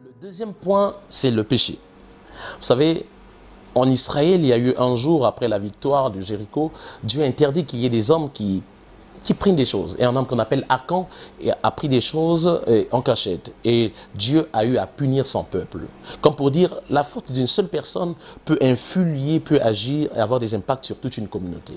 Le deuxième point, c'est le péché. Vous savez, en Israël, il y a eu un jour après la victoire de Jéricho, Dieu a interdit qu'il y ait des hommes qui prennent des choses. Et un homme qu'on appelle Akan a pris des choses en cachette. Et Dieu a eu à punir son peuple. Comme pour dire, la faute d'une seule personne peut influer, peut agir et avoir des impacts sur toute une communauté.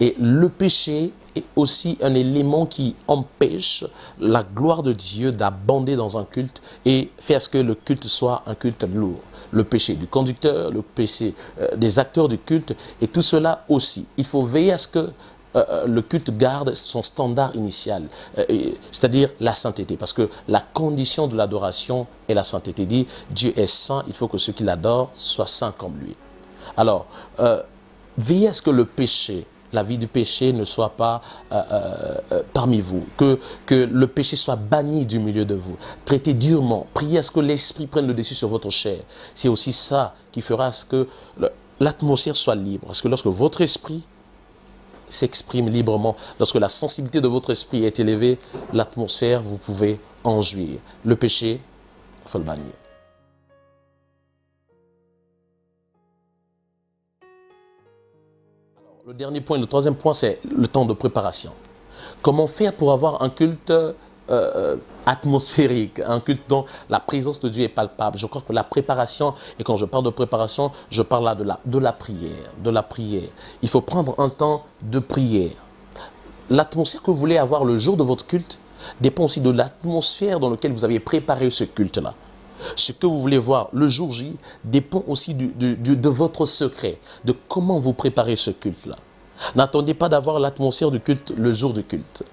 Et le péché est aussi un élément qui empêche la gloire de Dieu d'abonder dans un culte et faire ce que le culte soit un culte lourd. Le péché du conducteur, le péché des acteurs du culte et tout cela aussi. Il faut veiller à ce que le culte garde son standard initial, c'est-à-dire la sainteté, parce que la condition de l'adoration est la sainteté. Dit Dieu est saint, il faut que ceux qui l'adorent soient saints comme lui. Alors, veillez à ce que le péché, la vie du péché ne soit pas parmi vous, que le péché soit banni du milieu de vous. Traitez durement, priez à ce que l'esprit prenne le dessus sur votre chair. C'est aussi ça qui fera ce que l'atmosphère soit libre, parce que lorsque votre esprit s'exprime librement, lorsque la sensibilité de votre esprit est élevée, l'atmosphère, vous pouvez en jouir. Le péché, il faut le bannir. Le dernier point, le troisième point, c'est le temps de préparation. Comment faire pour avoir un culte atmosphérique, un culte dont la présence de Dieu est palpable? Je crois que la préparation, et quand je parle de préparation, je parle là de la prière. Il faut prendre un temps de prière. L'atmosphère que vous voulez avoir le jour de votre culte dépend aussi de l'atmosphère dans laquelle vous avez préparé ce culte-là. Ce que vous voulez voir le jour J dépend aussi de votre secret, de comment vous préparez ce culte-là. N'attendez pas d'avoir l'atmosphère du culte le jour du culte.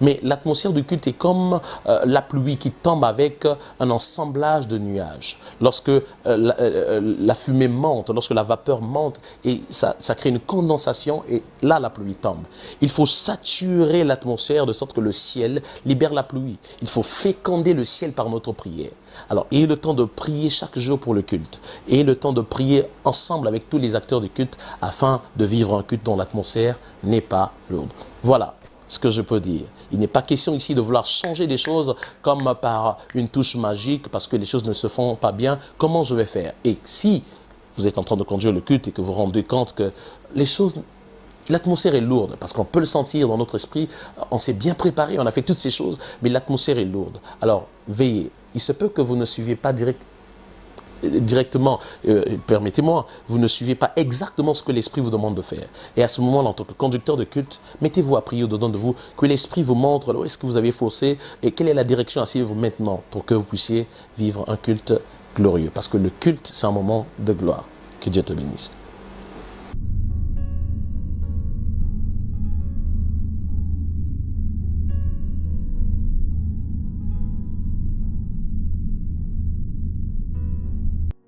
Mais l'atmosphère du culte est comme la pluie qui tombe avec un assemblage de nuages. Lorsque la fumée monte, lorsque la vapeur monte, et ça crée une condensation, et là la pluie tombe. Il faut saturer l'atmosphère de sorte que le ciel libère la pluie. Il faut féconder le ciel par notre prière. Alors, ayez le temps de prier chaque jour pour le culte. Ayez le temps de prier ensemble avec tous les acteurs du culte afin de vivre un culte dont l'atmosphère n'est pas lourde. Voilà ce que je peux dire. Il n'est pas question ici de vouloir changer des choses comme par une touche magique parce que les choses ne se font pas bien. Comment je vais faire? Et si vous êtes en train de conduire le culte et que vous vous rendez compte que les choses, l'atmosphère est lourde, parce qu'on peut le sentir dans notre esprit, on s'est bien préparé, on a fait toutes ces choses, mais l'atmosphère est lourde. Alors, veillez. Il se peut que vous ne suivez pas directement, permettez-moi, vous ne suivez pas exactement ce que l'Esprit vous demande de faire. Et à ce moment-là, en tant que conducteur de culte, mettez-vous à prier au-dedans de vous, que l'Esprit vous montre où est-ce que vous avez faussé et quelle est la direction à suivre maintenant pour que vous puissiez vivre un culte glorieux. Parce que le culte, c'est un moment de gloire. Que Dieu te bénisse.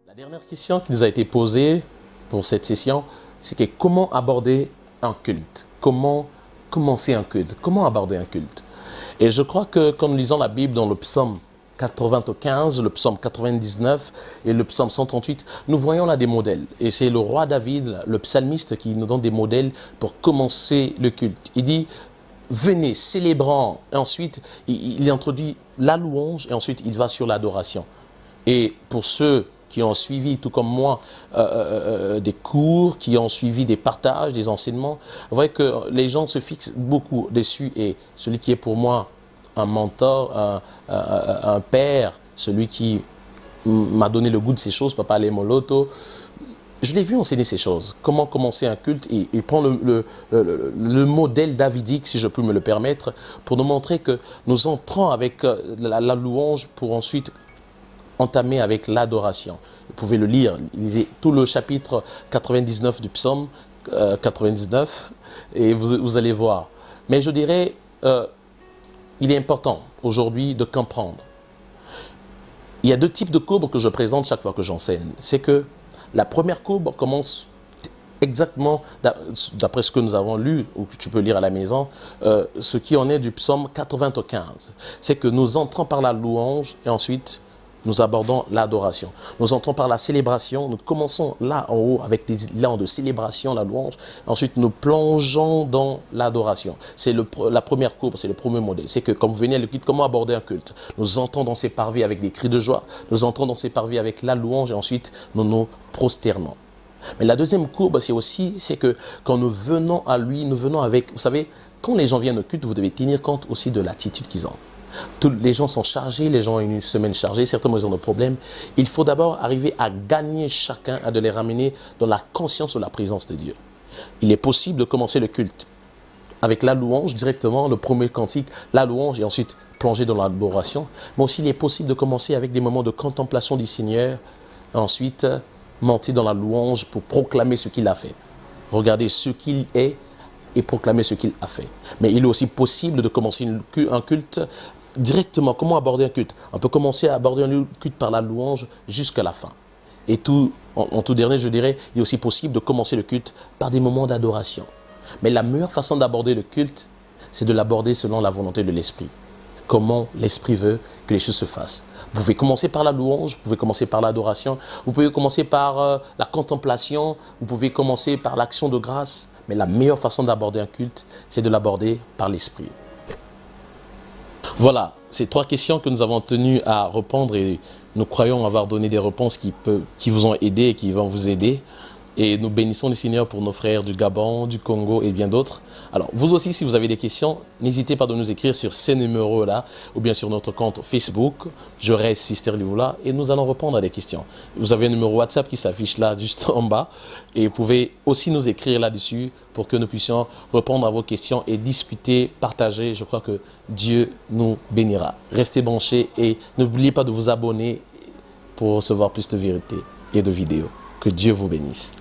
La dernière question qui nous a été posée pour cette session, c'est que comment aborder un culte? Comment commencer un culte? Comment aborder un culte? Et je crois que quand nous lisons la Bible dans le psaume 95, le psaume 99 et le psaume 138, nous voyons là des modèles. Et c'est le roi David, le psalmiste, qui nous donne des modèles pour commencer le culte. Il dit, venez, célébrant. Et ensuite, il introduit la louange et ensuite il va sur l'adoration. Et pour ceux qui ont suivi, tout comme moi, des cours, qui ont suivi des partages, des enseignements, vous voyez que les gens se fixent beaucoup dessus. Et celui qui est pour moi un mentor, un père, celui qui m'a donné le goût de ces choses, Papa Lemoloto, je l'ai vu enseigner ces choses. Comment commencer un culte, et il prend le modèle davidique, si je peux me le permettre, pour nous montrer que nous entrons avec la louange pour ensuite entamer avec l'adoration. Vous pouvez le lire, lisez tout le chapitre 99 du psaume 99 et vous allez voir. Mais je dirais, il est important aujourd'hui de comprendre. Il y a deux types de courbes que je présente chaque fois que j'enseigne. C'est que la première courbe commence exactement, d'après ce que nous avons lu, ou que tu peux lire à la maison, ce qui en est du psaume 95. C'est que nous entrons par la louange et ensuite nous abordons l'adoration. Nous entrons par la célébration, nous commençons là en haut avec des éléments de célébration, la louange. Ensuite, nous plongeons dans l'adoration. C'est la première courbe, c'est le premier modèle. C'est que quand vous venez à le culte, comment aborder un culte? Nous entrons dans ces parvis avec des cris de joie, nous entrons dans ces parvis avec la louange et ensuite nous nous prosternons. Mais la deuxième courbe, c'est que quand nous venons à lui, nous venons avec, vous savez, quand les gens viennent au culte, vous devez tenir compte aussi de l'attitude qu'ils ont. Les gens sont chargés, les gens ont une semaine chargée, certains ils ont des problèmes. Il faut d'abord arriver à gagner chacun, à de les ramener dans la conscience de la présence de Dieu. Il est possible de commencer le culte avec la louange directement, le premier cantique, la louange et ensuite plonger dans l'adoration. Mais aussi il est possible de commencer avec des moments de contemplation du Seigneur, et ensuite monter dans la louange pour proclamer ce qu'il a fait. Regarder ce qu'il est et proclamer ce qu'il a fait. Mais il est aussi possible de commencer un culte directement. Comment aborder un culte? On peut commencer à aborder un culte par la louange jusqu'à la fin. Et en tout dernier, je dirais, il est aussi possible de commencer le culte par des moments d'adoration. Mais la meilleure façon d'aborder le culte, c'est de l'aborder selon la volonté de l'Esprit. Comment l'Esprit veut que les choses se fassent. Vous pouvez commencer par la louange, vous pouvez commencer par l'adoration, vous pouvez commencer par la contemplation, vous pouvez commencer par l'action de grâce. Mais la meilleure façon d'aborder un culte, c'est de l'aborder par l'Esprit. Voilà, ces trois questions que nous avons tenu à répondre et nous croyons avoir donné des réponses qui vous ont aidé et qui vont vous aider. Et nous bénissons le Seigneur pour nos frères du Gabon, du Congo et bien d'autres. Alors, vous aussi, si vous avez des questions, n'hésitez pas de nous écrire sur ces numéros-là ou bien sur notre compte Facebook. Je reste Sister Livula et nous allons répondre à des questions. Vous avez un numéro WhatsApp qui s'affiche là, juste en bas. Et vous pouvez aussi nous écrire là-dessus pour que nous puissions répondre à vos questions et discuter, partager. Je crois que Dieu nous bénira. Restez branchés et n'oubliez pas de vous abonner pour recevoir plus de vérité et de vidéos. Que Dieu vous bénisse.